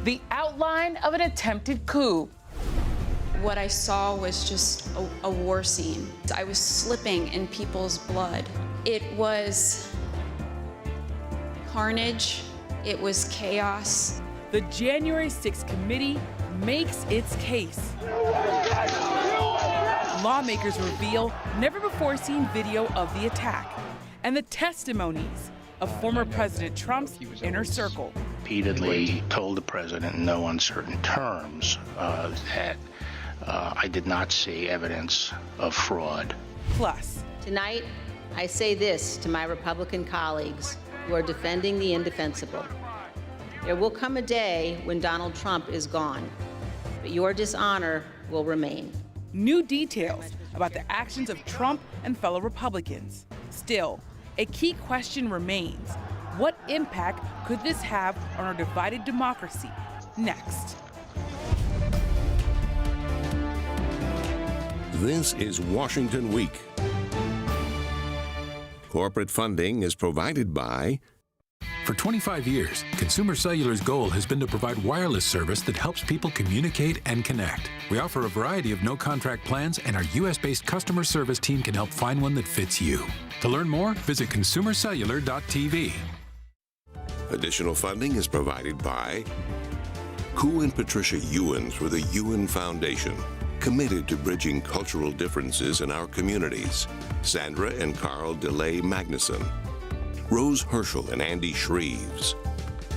the outline of an attempted coup. What I saw was just a war scene. I was slipping in people's blood. It was carnage. It was chaos. The January 6th committee makes its case. Lawmakers reveal never-before-seen video of the attack and the testimonies of former President Trump's inner circle. Repeatedly told the president in no uncertain terms that I did not see evidence of fraud. Plus, tonight, I say this to my Republican colleagues who are defending the indefensible. There will come a day when Donald Trump is gone, but your dishonor will remain. New details about the actions of Trump and fellow Republicans. Still, a key question remains. What impact could this have on our divided democracy? Next. This is Washington Week. Corporate funding is provided by... For 25 years, Consumer Cellular's goal has been to provide wireless service that helps people communicate and connect. We offer a variety of no-contract plans, and our U.S.-based customer service team can help find one that fits you. To learn more, visit consumercellular.tv. Additional funding is provided by Koo and Patricia Ewan through the Ewan Foundation, committed to bridging cultural differences in our communities. Sandra and Carl DeLay Magnuson, Rose Herschel and Andy Shreves,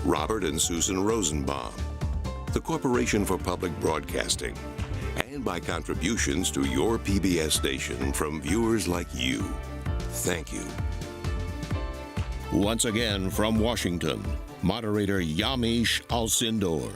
Robert and Susan Rosenbaum, the Corporation for Public Broadcasting, and by contributions to your PBS station from viewers like you. Thank you. Once again from Washington, moderator Yamiche Alcindor.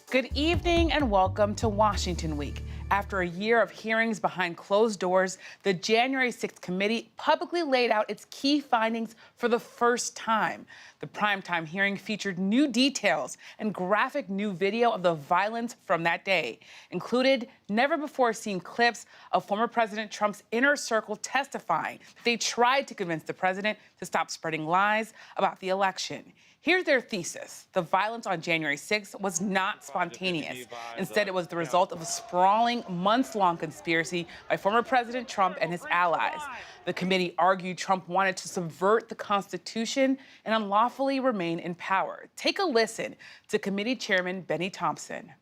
Good evening and welcome to Washington Week. After a year of hearings behind closed doors, the January 6th committee publicly laid out its key findings for the first time. The primetime hearing featured new details and graphic new video of the violence from that day. Included never-before-seen clips of former President Trump's inner circle testifying that they tried to convince the president to stop spreading lies about the election. Here's their thesis. The violence on January 6th was not spontaneous. Instead, it was the result of a sprawling, months-long conspiracy by former President Trump and his allies. The committee argued Trump wanted to subvert the Constitution and unlawfully remain in power. Take a listen to committee chairman Benny Thompson.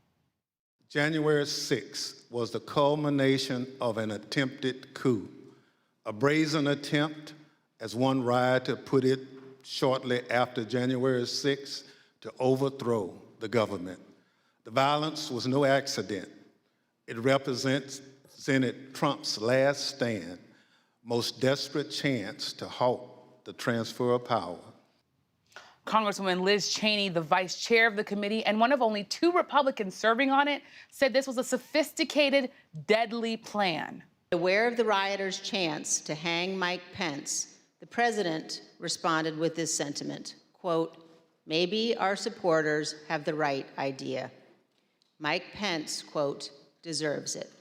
January 6th was the culmination of an attempted coup, a brazen attempt, as one rioter put it, shortly after January 6th, to overthrow the government. The violence was no accident. It represented Trump's last stand, most desperate chance to halt the transfer of power. Congresswoman Liz Cheney, the vice chair of the committee and one of only 2 Republicans serving on it, said this was a sophisticated, deadly plan. Aware of the rioters' chance to hang Mike Pence, the president responded with this sentiment, quote, "Maybe our supporters have the right idea. Mike Pence, quote, deserves it."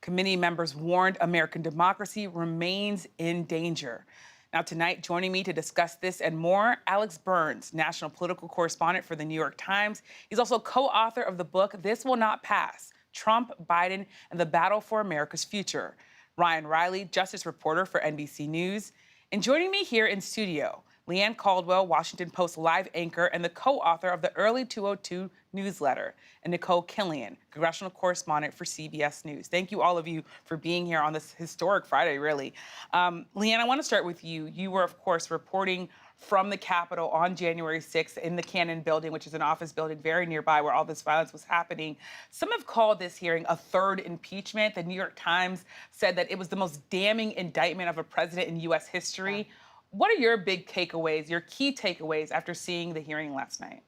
Committee members warned American democracy remains in danger. Now tonight, joining me to discuss this and more, Alex Burns, national political correspondent for the New York Times. He's also co-author of the book, This Will Not Pass, Trump, Biden, and the Battle for America's Future. Ryan Reilly, justice reporter for NBC News. And joining me here in studio, Leigh Caldwell, Washington Post live anchor and the co-author of the Early 202 newsletter, and Nikole, Killion, congressional correspondent for CBS News. Thank you, all of you, for being here on this historic Friday, really. Leigh, I want to start with you. You were, of course, reporting from the Capitol on January 6th in the Cannon Building, which is an office building very nearby where all this violence was happening. Some have called this hearing a third impeachment. The New York Times said that it was the most damning indictment of a president in U.S. history. What are your big takeaways, your key takeaways after seeing the hearing last night?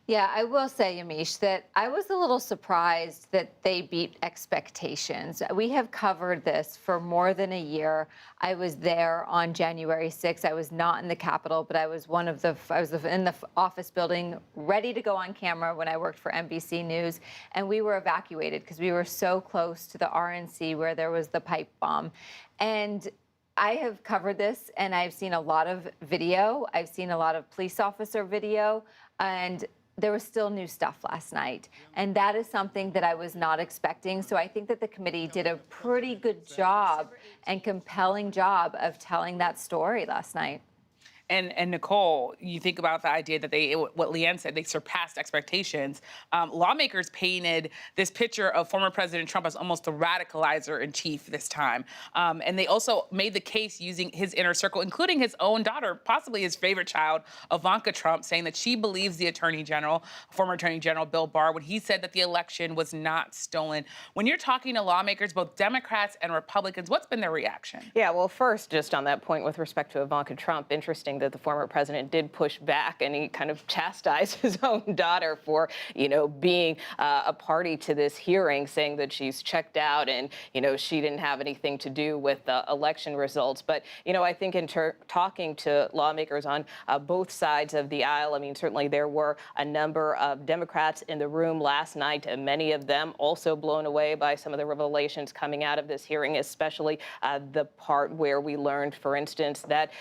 Yeah, I will say, Yamiche, that I was a little surprised that they beat expectations. We have covered this for more than a year. I was there on January 6th. I was not in the Capitol, but I was in the office building ready to go on camera when I worked for NBC News. And we were evacuated because we were so close to the RNC where there was the pipe bomb. And I have covered this, and I've seen a lot of video. I've seen a lot of police officer video, and there was still new stuff last night. And that is something that I was not expecting. So I think that the committee did a pretty good job and compelling job of telling that story last night. And Nikole, you think about the idea that what Leanne said, they surpassed expectations. Lawmakers painted this picture of former President Trump as almost a radicalizer in chief this time. And they also made the case using his inner circle, including his own daughter, possibly his favorite child, Ivanka Trump, saying that she believes the former Attorney General Bill Barr, when he said that the election was not stolen. When you're talking to lawmakers, both Democrats and Republicans, what's been their reaction? Yeah, well, first, just on that point with respect to Ivanka Trump, interesting that the former president did push back and he kind of chastised his own daughter for, being a party to this hearing, saying that she's checked out and, she didn't have anything to do with the election results. But, I think in talking to lawmakers on both sides of the aisle, I mean, certainly there were a number of Democrats in the room last night, and many of them also blown away by some of the revelations coming out of this hearing, especially the part where we learned, for instance, that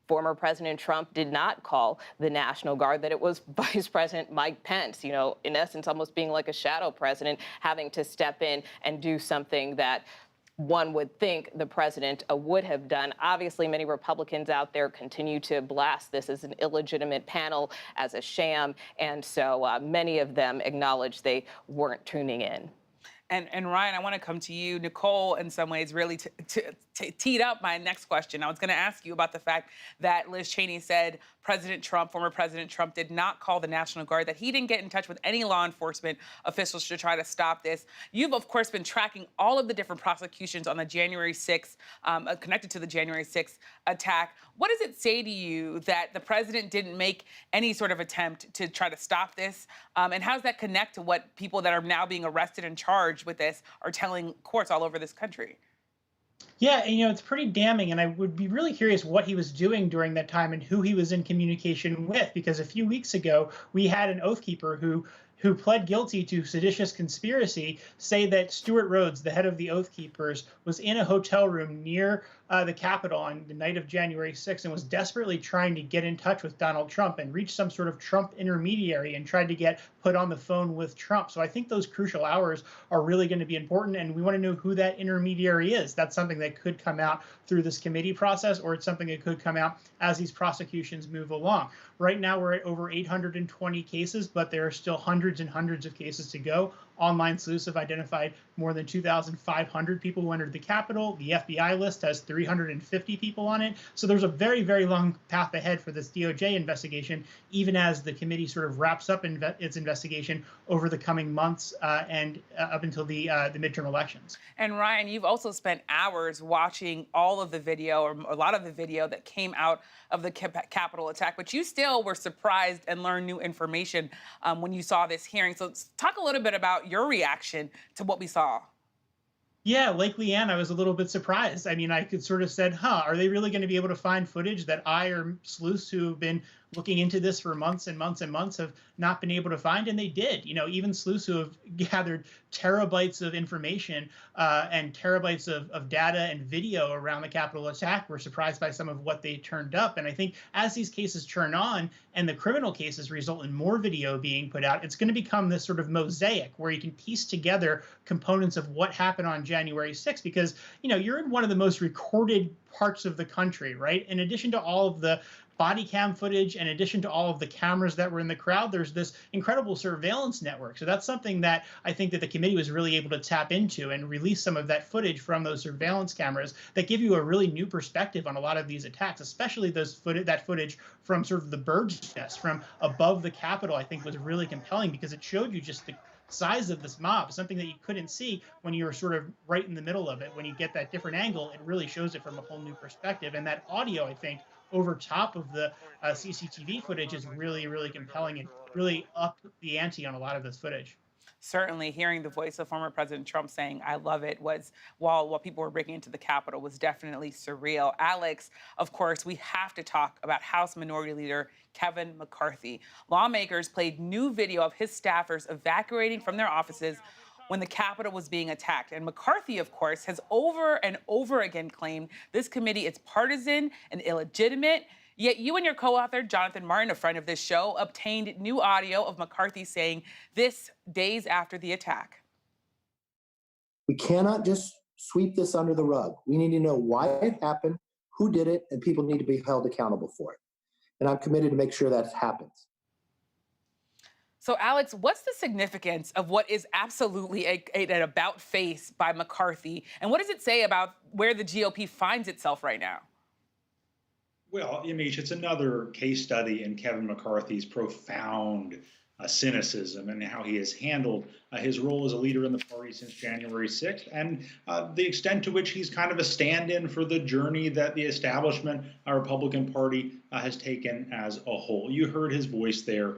former President Trump did not call the National Guard, that it was Vice President Mike Pence, in essence, almost being like a shadow president, having to step in and do something that one would think the president would have done. Obviously, many Republicans out there continue to blast this as an illegitimate panel, as a sham, and so many of them acknowledge they weren't tuning in. And Ryan, I want to come to you. Nikole, in some ways, really teed up my next question. I was going to ask you about the fact that Liz Cheney said former President Trump, did not call the National Guard, that he didn't get in touch with any law enforcement officials to try to stop this. You've, of course, been tracking all of the different prosecutions on the January 6th, connected to the January 6th attack. What does it say to you that the president didn't make any sort of attempt to try to stop this? And how does that connect to what people that are now being arrested and charged with this are telling courts all over this country? Yeah, and, it's pretty damning, and I would be really curious what he was doing during that time and who he was in communication with, because a few weeks ago, we had an Oath Keeper who pled guilty to seditious conspiracy say that Stuart Rhodes, the head of the Oath Keepers, was in a hotel room near the Capitol on the night of January 6th and was desperately trying to get in touch with Donald Trump and reach some sort of Trump intermediary and tried to get put on the phone with Trump. So I think those crucial hours are really going to be important, and we want to know who that intermediary is. That's something that could come out through this committee process, or it's something that could come out as these prosecutions move along. Right now, we're at over 820 cases, but there are still hundreds and hundreds of cases to go. Online sleuths have identified more than 2,500 people who entered the Capitol. The FBI list has 350 people on it. So there's a very, very long path ahead for this DOJ investigation, even as the committee sort of wraps up its investigation over the coming months and up until the midterm elections. And Ryan, you've also spent hours watching all of the video, or a lot of the video that came out of the Capitol attack, but you still were surprised and learned new information when you saw this hearing. So talk a little bit about your reaction to what we saw. Yeah, like Leanne, I was a little bit surprised. I mean, I could sort of said, are they really going to be able to find footage that I or sleuths who have been looking into this for months and months and months have not been able to find? And they did. Even sleuths who have gathered terabytes of information and terabytes of data and video around the Capitol attack were surprised by some of what they turned up. And I think as these cases turn on and the criminal cases result in more video being put out, it's going to become this sort of mosaic where you can piece together components of what happened on January 6th, because, you're in one of the most recorded parts of the country, right? In addition to all of the body cam footage, in addition to all of the cameras that were in the crowd, there's this incredible surveillance network. So that's something that I think that the committee was really able to tap into and release some of that footage from those surveillance cameras that give you a really new perspective on a lot of these attacks, especially that footage from sort of the bird's nest from above the Capitol. I think was really compelling because it showed you just the size of this mob, something that you couldn't see when you were sort of right in the middle of it. When you get that different angle, it really shows it from a whole new perspective. And that audio, I think, over top of the CCTV footage is really, really compelling and really up the ante on a lot of this footage. Certainly hearing the voice of former President Trump saying, "I love it," was, while people were breaking into the Capitol, was definitely surreal. Alex, of course, we have to talk about House Minority Leader Kevin McCarthy. Lawmakers played new video of his staffers evacuating from their offices when the Capitol was being attacked. And McCarthy, of course, has over and over again claimed this committee is partisan and illegitimate. Yet you and your co-author, Jonathan Martin, a friend of this show, obtained new audio of McCarthy saying this days after the attack. We cannot just sweep this under the rug. We need to know why it happened, who did it, and people need to be held accountable for it. And I'm committed to make sure that happens. So, Alex, what's the significance of what is absolutely an about-face by McCarthy? And what does it say about where the GOP finds itself right now? Well, Yamiche, it's another case study in Kevin McCarthy's profound cynicism and how he has handled his role as a leader in the party since January 6th, and the extent to which he's kind of a stand-in for the journey that the establishment, our Republican Party, has taken as a whole. You heard his voice there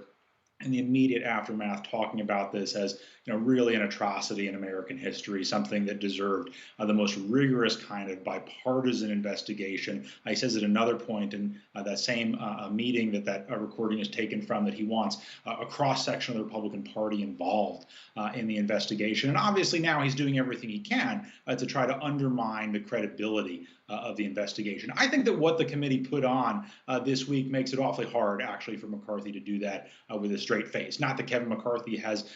in the immediate aftermath talking about this as, really an atrocity in American history, something that deserved the most rigorous kind of bipartisan investigation. He says at another point in that same meeting that recording is taken from, that he wants a cross-section of the Republican Party involved in the investigation. And obviously now he's doing everything he can to try to undermine the credibility of the investigation. I think that what the committee put on this week makes it awfully hard, actually, for McCarthy to do that with a straight face. Not that Kevin McCarthy has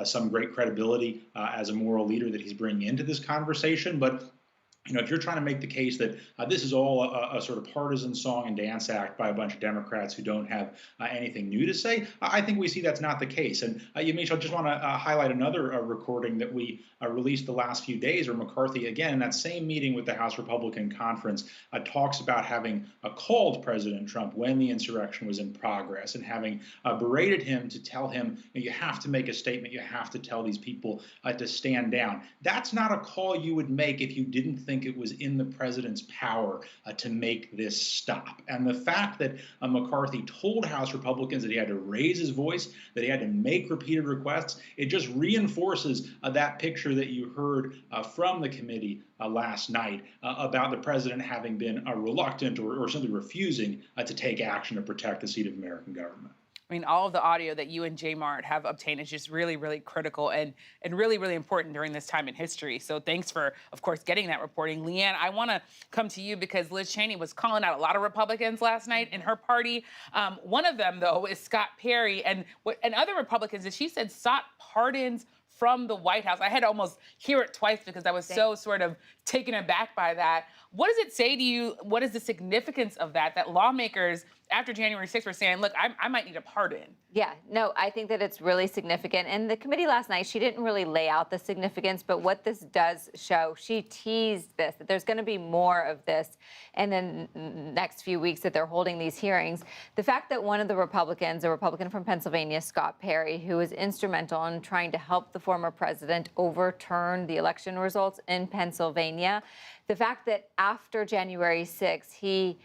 some great credibility as a moral leader that he's bringing into this conversation, but if you're trying to make the case that this is all a sort of partisan song and dance act by a bunch of Democrats who don't have anything new to say, I think we see that's not the case. And Yamiche, I just want to highlight another recording that we released the last few days, where McCarthy, again, in that same meeting with the House Republican Conference, talks about having called President Trump when the insurrection was in progress and having berated him to tell him, you have to make a statement, you have to tell these people to stand down. That's not a call you would make if you didn't think it was in the president's power to make this stop. And the fact that McCarthy told House Republicans that he had to raise his voice, that he had to make repeated requests, it just reinforces that picture that you heard from the committee last night about the president having been reluctant or simply refusing to take action to protect the seat of American government. I mean, all of the audio that you and J Mart have obtained is just really, really critical and really, really important during this time in history. So thanks for, of course, getting that reporting. Leanne, I want to come to you because Liz Cheney was calling out a lot of Republicans last night in her party. One of them, though, is Scott Perry and other Republicans that she said sought pardons from the White House. I had to almost hear it twice because I was so sort of taken aback by that. What does it say to you? What is the significance of that lawmakers after January 6th were saying, look, I might need a pardon? Yeah, no, I think that it's really significant. And the committee last night, she didn't really lay out the significance, but what this does show, she teased this, that there's going to be more of this in the next few weeks that they're holding these hearings. The fact that one of the Republicans, a Republican from Pennsylvania, Scott Perry, who was instrumental in trying to help the former president overturn the election results in Pennsylvania, the fact that after January 6th, he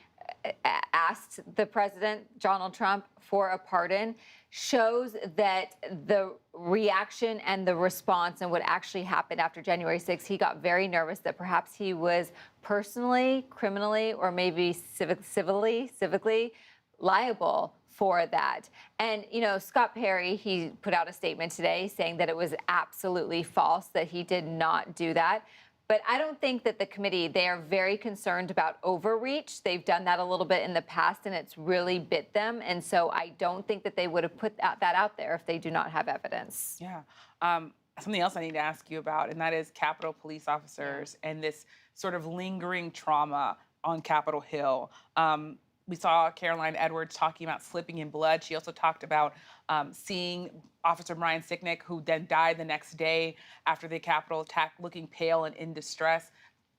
asked the president, Donald Trump, for a pardon shows that the reaction and the response and what actually happened after January 6th, he got very nervous that perhaps he was personally, criminally, or maybe civically liable for that. And, Scott Perry, he put out a statement today saying that it was absolutely false, that he did not do that. But I don't think that the committee, they are very concerned about overreach. They've done that a little bit in the past, and it's really bit them. And so I don't think that they would have put that out there if they do not have evidence. Yeah. Something else I need to ask you about, and that is Capitol police officers and this sort of lingering trauma on Capitol Hill. We saw Caroline Edwards talking about slipping in blood. She also talked about seeing Officer Brian Sicknick, who then died the next day after the Capitol attack, looking pale and in distress.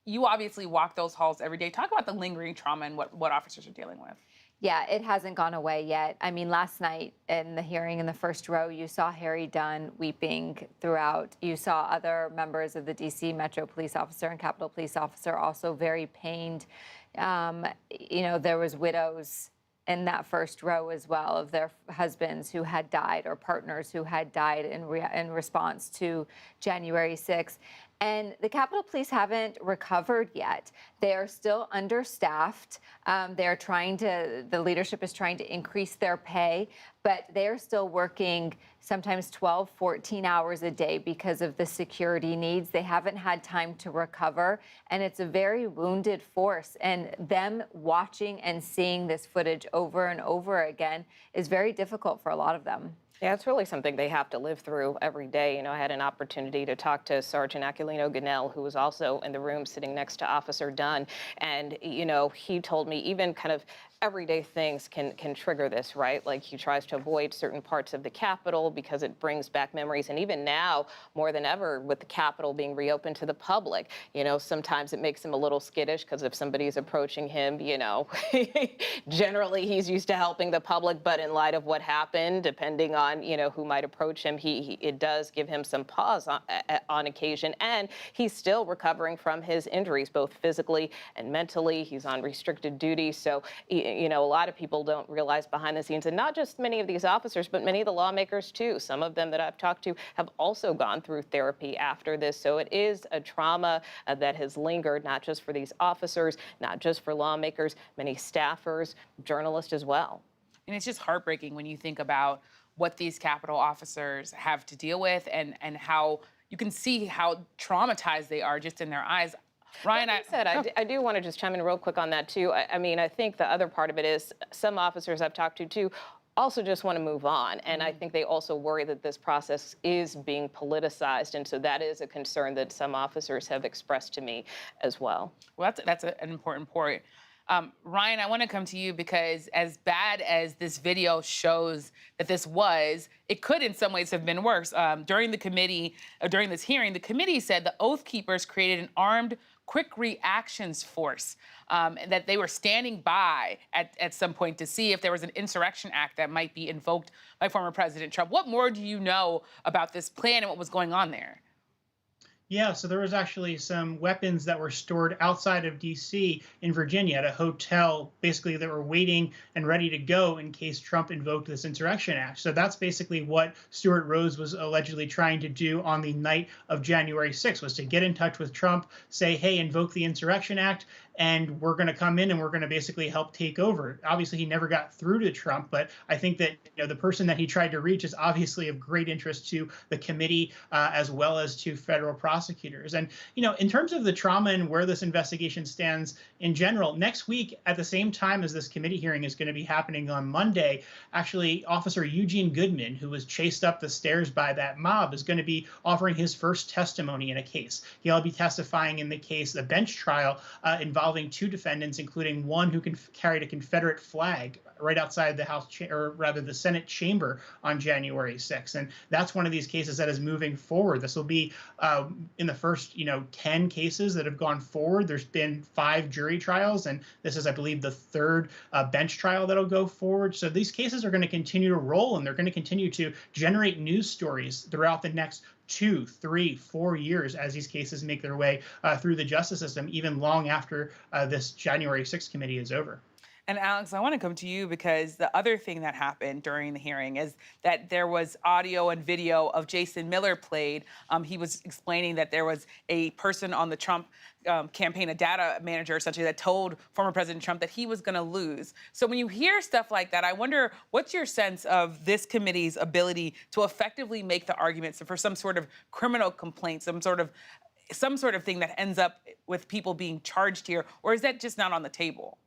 You obviously walk those halls every day. Talk about the lingering trauma and what officers are dealing with. Yeah, it hasn't gone away yet. I mean, last night in the hearing in the first row, you saw Harry Dunn weeping throughout. You saw other members of the D.C. Metro Police Officer and Capitol Police Officer also very pained. There was widows in that first row as well of their husbands who had died or partners who had died in response to January 6th. And the Capitol Police haven't recovered yet. They are still understaffed. The leadership is trying to increase their pay, but they are still working sometimes 12, 14 hours a day because of the security needs. They haven't had time to recover, and it's a very wounded force. And them watching and seeing this footage over and over again is very difficult for a lot of them. Yeah, it's really something they have to live through every day. I had an opportunity to talk to Sergeant Aquilino Ganell, who was also in the room sitting next to Officer Dunn. And, he told me even kind of everyday things can trigger this, right? Like he tries to avoid certain parts of the Capitol because it brings back memories. And even now, more than ever, with the Capitol being reopened to the public, sometimes it makes him a little skittish because if somebody's approaching him, generally he's used to helping the public. But in light of what happened, depending on, who might approach him, it does give him some pause on occasion. And he's still recovering from his injuries, both physically and mentally. He's on restricted duty. So, a lot of people don't realize behind the scenes, and not just many of these officers, but many of the lawmakers too. Some of them that I've talked to have also gone through therapy after this. So it is a trauma that has lingered, not just for these officers, not just for lawmakers, many staffers, journalists as well. And it's just heartbreaking when you think about what these Capitol officers have to deal with and how you can see how traumatized they are just in their eyes. Ryan, I do want to just chime in real quick on that, too. I think the other part of it is some officers I've talked to, too, also just want to move on. And I think they also worry that this process is being politicized. And so that is a concern that some officers have expressed to me as well. Well, that's an important point. Ryan, I want to come to you because as bad as this video shows that this was, it could in some ways have been worse. During this hearing, the committee said the Oath Keepers created an armed quick reactions force, and that they were standing by at some point to see if there was an insurrection act that might be invoked by former President Trump. What more do you know about this plan and what was going on there? Yeah, so there was actually some weapons that were stored outside of D.C. in Virginia at a hotel, basically that were waiting and ready to go in case Trump invoked this Insurrection Act. So that's basically what Stuart Rose was allegedly trying to do on the night of January 6th, was to get in touch with Trump, say, hey, invoke the Insurrection Act, and we're going to come in and we're going to basically help take over. Obviously, he never got through to Trump, but I think that the person that he tried to reach is obviously of great interest to the committee as well as to federal prosecutors. And, in terms of the trauma and where this investigation stands in general, next week at the same time as this committee hearing is going to be happening on Monday, actually, Officer Eugene Goodman, who was chased up the stairs by that mob, is going to be offering his first testimony in a case. He'll be testifying in the case, the bench trial involving two defendants, including one who carried a Confederate flag right outside the the Senate chamber on January 6th. And that's one of these cases that is moving forward. This will be in the first, 10 cases that have gone forward. There's been 5 jury trials, and this is, I believe, the third bench trial that'll go forward. So these cases are going to continue to roll, and they're going to continue to generate news stories throughout the next 2, 3, 4 years as these cases make their way through the justice system, even long after this January 6th committee is over. And Alex, I want to come to you because the other thing that happened during the hearing is that there was audio and video of Jason Miller played. He was explaining that there was a person on the Trump campaign, a data manager essentially, that told former President Trump that he was going to lose. So when you hear stuff like that, I wonder, what's your sense of this committee's ability to effectively make the arguments for some sort of criminal complaint, some sort of thing that ends up with people being charged here, or is that just not on the table?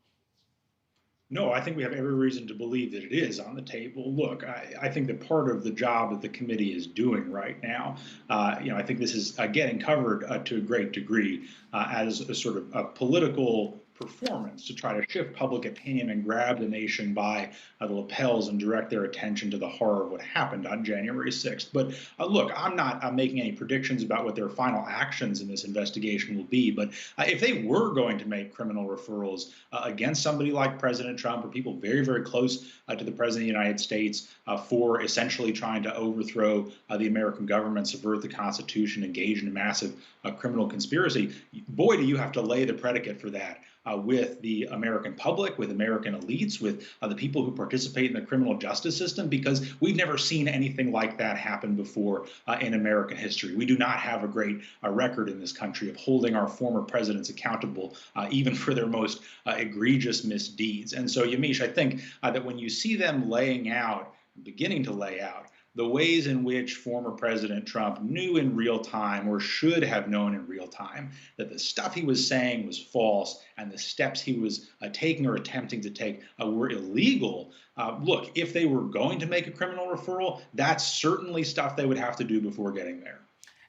No, I think we have every reason to believe that it is on the table. Look, I think that part of the job that the committee is doing right now, I think this is getting covered to a great degree as a sort of a political performance to try to shift public opinion and grab the nation by the lapels and direct their attention to the horror of what happened on January 6th. But look, I'm not making any predictions about what their final actions in this investigation will be. But if they were going to make criminal referrals against somebody like President Trump or people very, very close to the President of the United States for essentially trying to overthrow the American government, subvert the Constitution, engage in a massive criminal conspiracy, boy, do you have to lay the predicate for that with the American public, with American elites, with the people who participate in the criminal justice system, because we've never seen anything like that happen before in American history. We do not have a great record in this country of holding our former presidents accountable, even for their most egregious misdeeds. And so, Yamiche, I think that when you see them beginning to lay out the ways in which former President Trump knew in real time, or should have known in real time, that the stuff he was saying was false and the steps he was taking or attempting to take were illegal. Look, if they were going to make a criminal referral, that's certainly stuff they would have to do before getting there.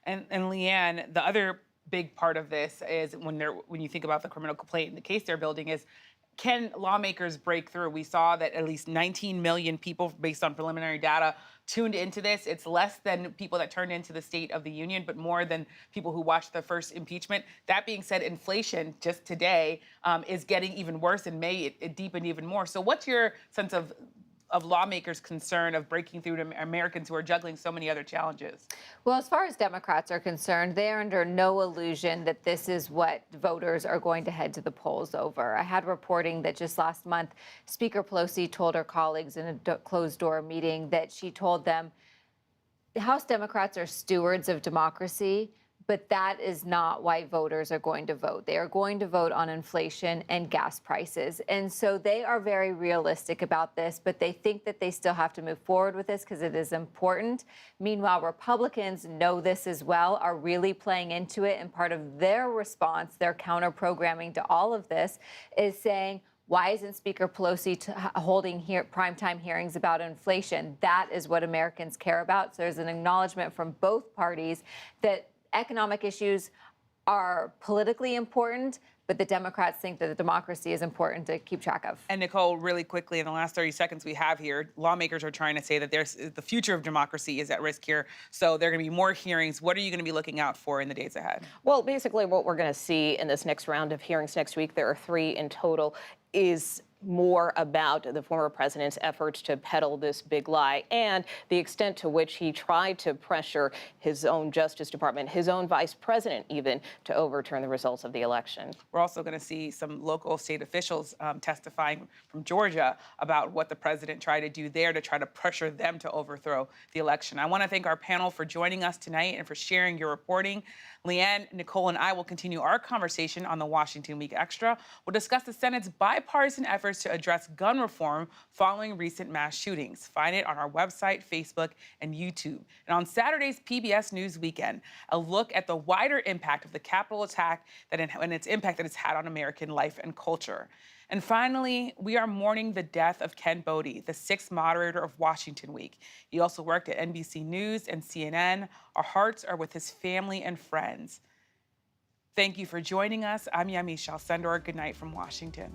And Leanne, the other big part of this is when you think about the criminal complaint and the case they're building is, can lawmakers break through? We saw that at least 19 million people, based on preliminary data, tuned into this. It's less than people that turned into the State of the Union, but more than people who watched the first impeachment. That being said, inflation just today is getting even worse, and may it deepen even more. So what's your sense of lawmakers' concern of breaking through to Americans who are juggling so many other challenges? Well, as far as Democrats are concerned, they are under no illusion that this is what voters are going to head to the polls over. I had reporting that just last month, Speaker Pelosi told her colleagues in a closed-door meeting that she told them House Democrats are stewards of democracy, but that is not why voters are going to vote. They are going to vote on inflation and gas prices. And so they are very realistic about this, but they think that they still have to move forward with this because it is important. Meanwhile, Republicans know this as well, are really playing into it. And part of their response, their counter-programming to all of this, is saying, why isn't Speaker Pelosi holding primetime hearings about inflation? That is what Americans care about. So there's an acknowledgement from both parties that economic issues are politically important, but the Democrats think that the democracy is important to keep track of. And Nikole, really quickly, in the last 30 seconds we have here, lawmakers are trying to say that the future of democracy is at risk here. So there are going to be more hearings. What are you going to be looking out for in the days ahead? Well, basically what we're going to see in this next round of hearings next week, there are 3 in total, is more about the former president's efforts to peddle this big lie and the extent to which he tried to pressure his own Justice Department, his own vice president even, to overturn the results of the election. We're also going to see some local state officials testifying from Georgia about what the president tried to do there to try to pressure them to overthrow the election. I want to thank our panel for joining us tonight and for sharing your reporting. Leanne, Nikole, and I will continue our conversation on the Washington Week Extra. We'll discuss the Senate's bipartisan efforts to address gun reform following recent mass shootings. Find it on our website, Facebook, and YouTube. And on Saturday's PBS News Weekend, a look at the wider impact of the Capitol attack and its impact that it's had on American life and culture. And finally, we are mourning the death of Ken Bodie, the 6th moderator of Washington Week. He also worked at NBC News and CNN. Our hearts are with his family and friends. Thank you for joining us. I'm Yamiche Alcindor. Good night from Washington.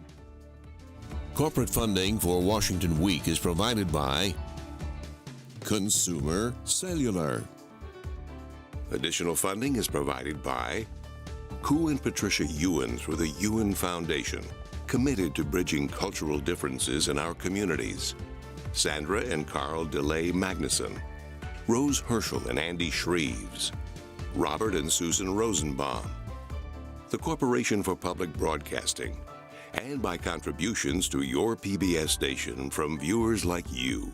Corporate funding for Washington Week is provided by Consumer Cellular. Additional funding is provided by Koo and Patricia Ewan through the Ewan Foundation, committed to bridging cultural differences in our communities. Sandra and Carl DeLay Magnuson, Rose Herschel and Andy Shreves, Robert and Susan Rosenbaum, the Corporation for Public Broadcasting, and by contributions to your PBS station from viewers like you.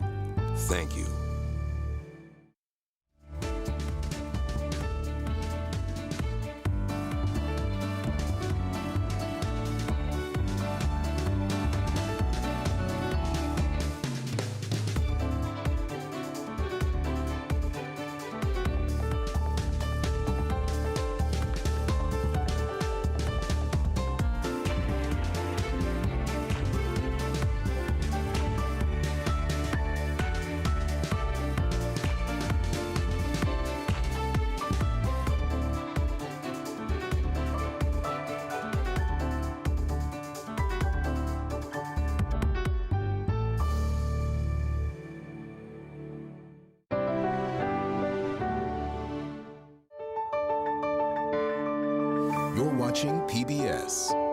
Thank you. You're watching PBS.